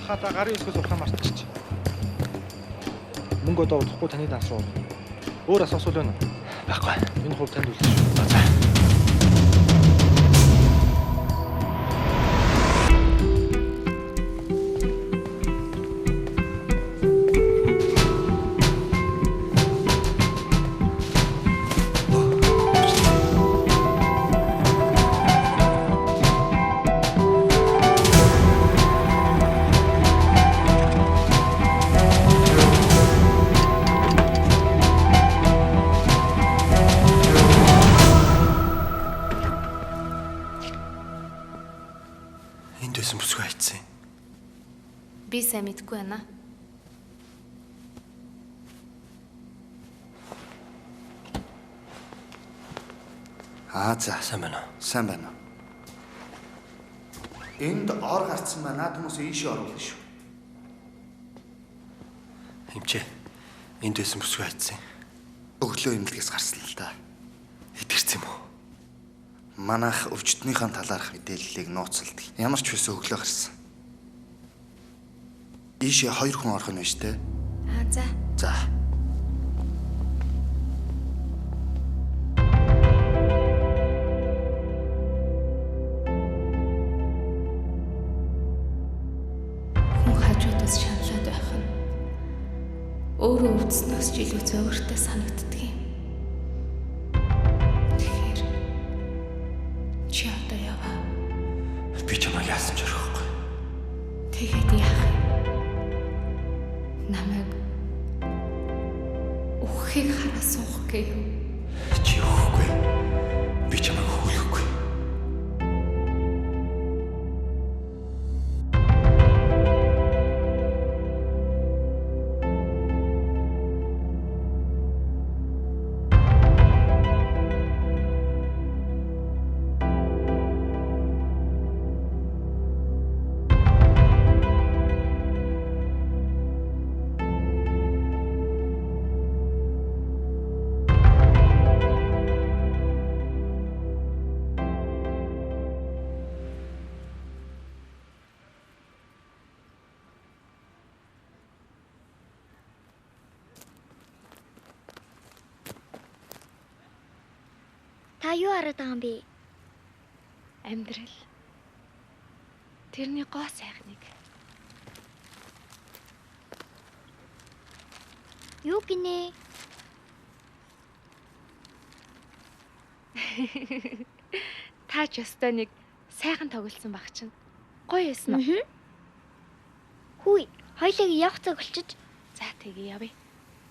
хата гарын өсгөөс урахаа мартчих. Мөнгө одоо удахгүй таны данс руу. Өөр асуусвал байна уу? Байхгүй. Энэ хувь танд үлдсэн. За. Би сайн мэдгүй байна. За сайн байна уу? Сайн байна. Энд ор гарцсан ба наад хүмүүс ийшээ оруулна шүү. Хэмчээ. Энд байсан бүсгүй хайцсан. Өглөө имлэгээс гарсан л да. Итгэрсэн юм уу? Манайх өвчтнийхэн талаарх мэдээллийг нууцлдаг. Ямар ч байсан өглөө гарсан. Ийшээ 2 хүн орох нь байж тээ. За. За. Хүн хажуудаас шаналаад байх нь өөрөө өвдснөөс ч илүү зовиртой санагддаг юм. Тэгэхээр чи одоо яваа. Би чамайг яасан ч орохгүй. Тэгээд яах вэ? Намайг ухыг хараа суух гээ юу? Чи өгөхгүй. Би чамайг хүлэхгүй. Та юу хараад байгаа юм бэ? Амьдрал. Тэрний гоо сайхныг. Юу гинэ? Та ч ёстой нэг сайхан тоглосон баг чинь. Гоё байсан уу? Хүй, хоёлыг явах цаг болчих. За тэгээ явъя.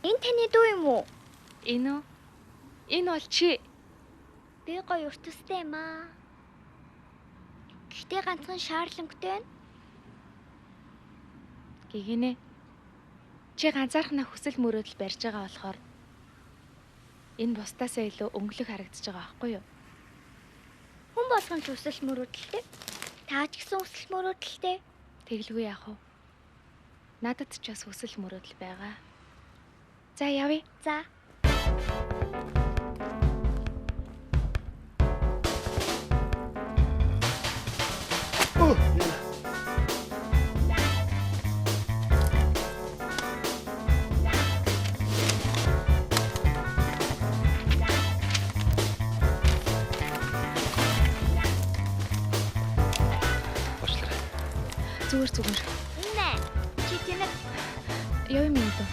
Энэ таны дүү юм уу? Энэ үү? Энэ бол чи. Би гоё өртөстэй юм аа. Гэхдээ ганцхан шаарлангтай байна. Гэгэнэ. Чи ганцаархнаа хүсэл мөрөөдөл барьж байгаа болохоор энэ бусдаасаа илүү өнгөлөг харагдаж байгаа байхгүй юу? Хүн болгон ч хүсэл мөрөөдөлтэй. Та ч гэсэн хүсэл мөрөөдөлтэй. Тэглгүй яах вэ? Надад ч бас хүсэл мөрөөдөл байгаа. За явъя. За. Зүгээр. Нэ. Чи тэнэг Явъя минь дөө.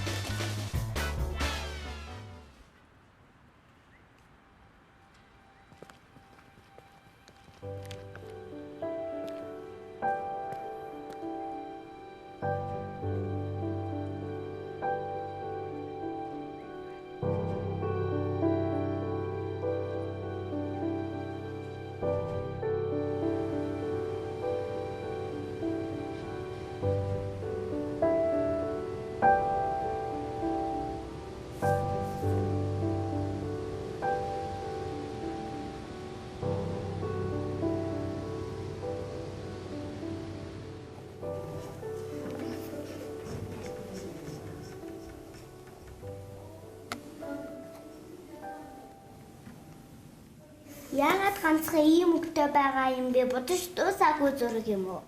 яагаад ганцхан ийм өгтөй байгаа юм бэ? Будаж дуусаагүй зураг юм уу?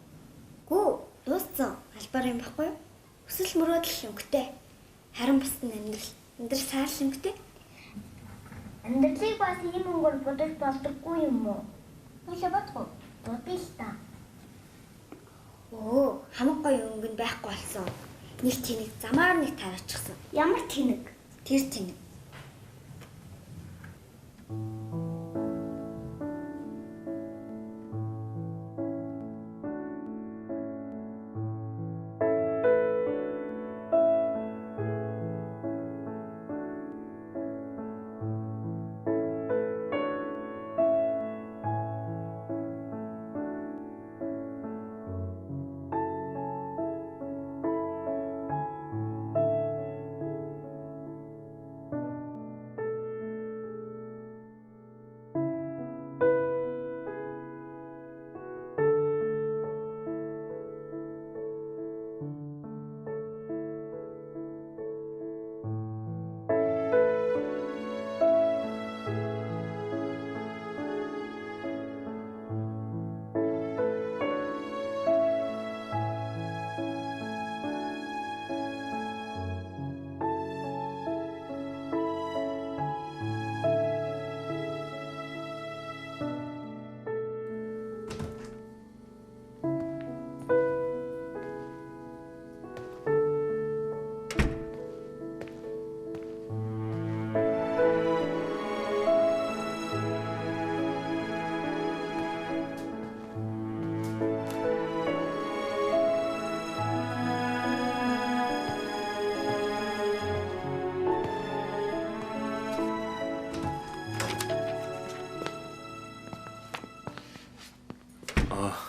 Гүү. Дууссан. Албаар юм баггүй юу? Хүсэл мөрөөдөл өнгөтэй. Харин бус нь амьдрал саарл өнгөтэй. Амьдралыг бас ийм өнгөөр бодож болдоггүй юм уу? Хойло бодгоо. Бодъё л та. Оо, хамаг гоё өнгө нь байхгүй болсон. Нэг тэнэг замаар нэг тавиачихсан. Ямар тэнэг? Тэр тэнэг.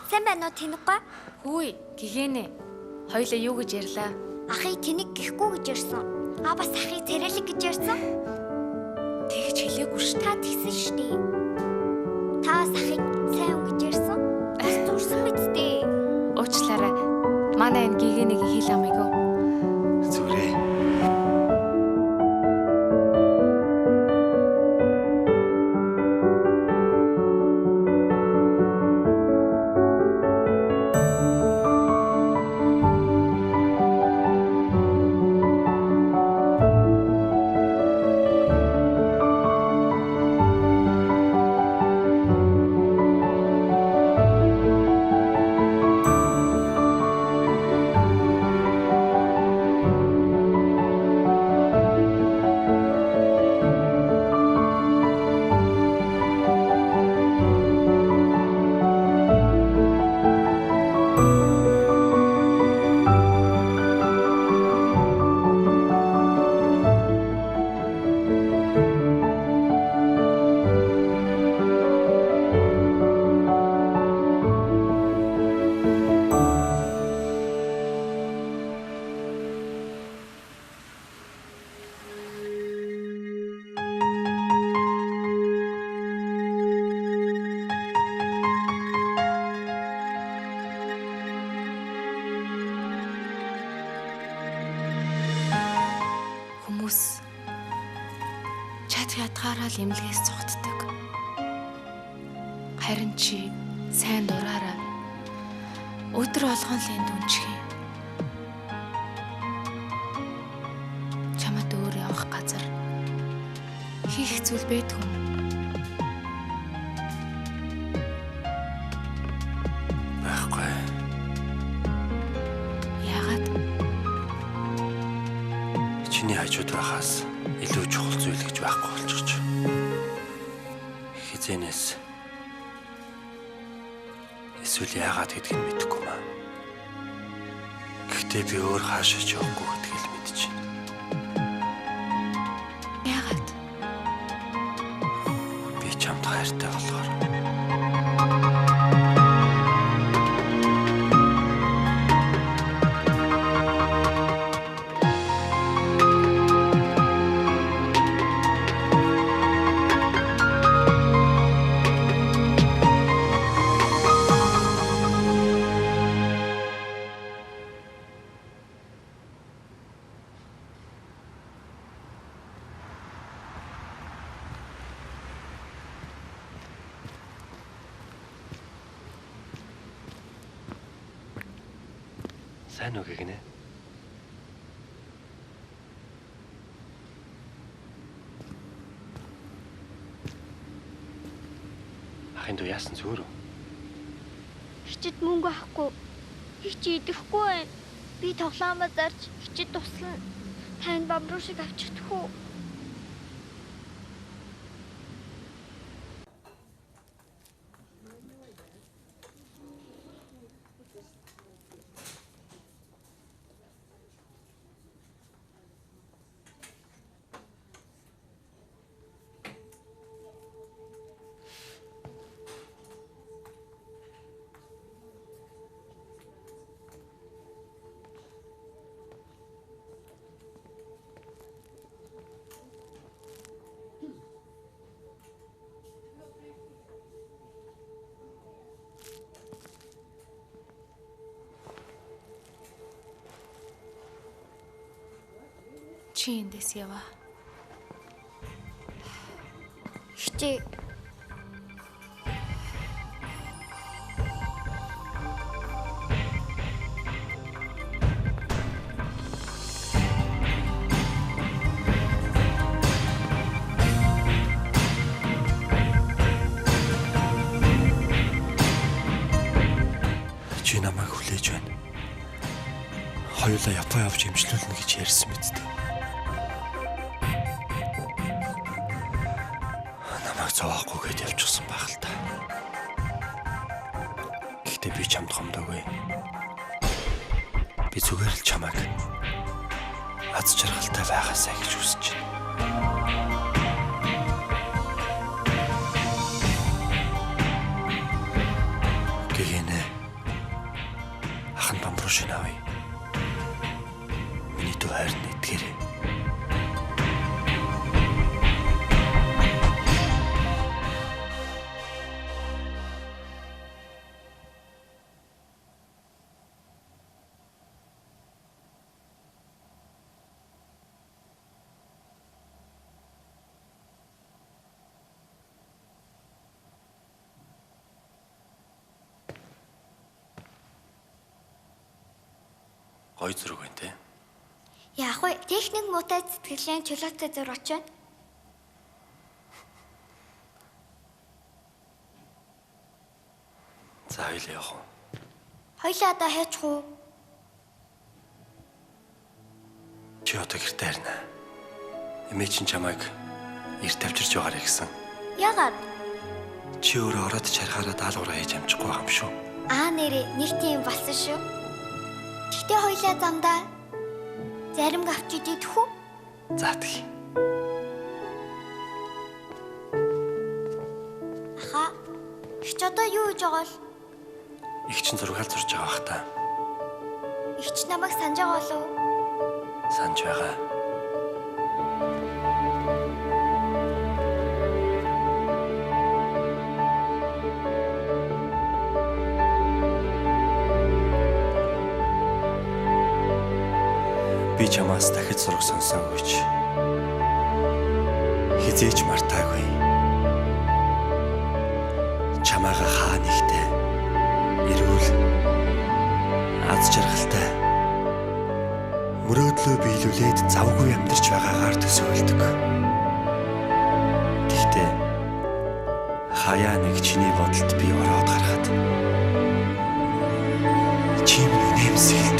Сайн байна уу тэнэггүй? Хүй, гэгэнэ. Хоёлаа юу гэж ярьлаа? Ахыг тэнэг гэхгүй гэж ярьсан. Бас ахыг царайлаг гэж ярьсан. Тэгж хэлээгүй шүү. Та тэгсэн шүү дээ. Та бас ахыг сайн өнгө гэж ярьсан. Бас зурсан биз дээ. Уучлаарай. Манай энэ гэгэнэгийн хэл амыг юу? Зүрээ. Хүмүүс ядгаараа л эмнэлгээс цогтдаг. Харин чи сайн дураараа өдөр болгон л энд үнчих юм. Чамд өөр явах газар хийх зүйл байдгүй юм. Байхгүй. Яагаад? Чиний хажууд байхаас илүү чухал зүйл гэж байхгүй болчихж. Хизэнээс эсвэл яагаад гэдгийг мэдэхгүй маа. Гэхдээ би өөр хаашаа ч явахгүй гэдгийг л мэдчихэв. Яагаад? Би чамд хайртай болохоор. Сайн үг гинэ. Ахын дүү яасан зүгээр үү? Хичэд мөнгө авахгүй. Их чи идэхгүй байна. Би тоглоомоо зарж хичэд туслана. Танд бамруу шиг авчихдах уу? Чи эндээс яваа. Хичээ. Чи намайг хүлээж байна. Хоёулаа Япон явж эмчлүүлнэ гэж ярьсан биз дээ. Намайг зовоохгүй гэж явчихсан байх л та. Гэхдээ би чамд гомдоогүй. Би зүгээр л чамайг аз жаргалтай байгаасаа гэж хүсэж байна. Гэгэнэ ахан бамбруу шинавъя. Миний дүү хайрны эдгээрээ. Гой зүрэг байна те. Яах вэ? Техник муутай сэтгэлийн чөлөөтэй зургач байна. За хоёул явах уу? Хоёлаа одоо хайчих уу? Чи одоо гэртээ харна. Эмээ чинь чамайг эрт авчирч байгаарэ гэсэн. Яагаад? Чи өөрөө ороод чархаараа даалгавраа хийж амжихгүй байгаа юм шүү. Аа нэрээ нэг тийм болсон шүү. Тэгтээ хоёлаа замдаа зарим авч идэх үү? За тэгье. Аха. Их ч одоо юу хийж байгаа л? Их чинь зургаал зурж байгаа бах та. Их ч намайг санаж байгаа болов уу? Санж байгаа. Би чамаас дахид зураг сонсоогүйч. Хизээч мартаагүй. Чамаага хаа нэгтэй эрүүл аз жаргалтай мөрөөдлөө биелүүлээд завгүй амьдарч байгаагаар төсөөлдөг. Тэгтээ хаяа нэг чиний бодолд би ороод гарахад чи миний нэмсгэлд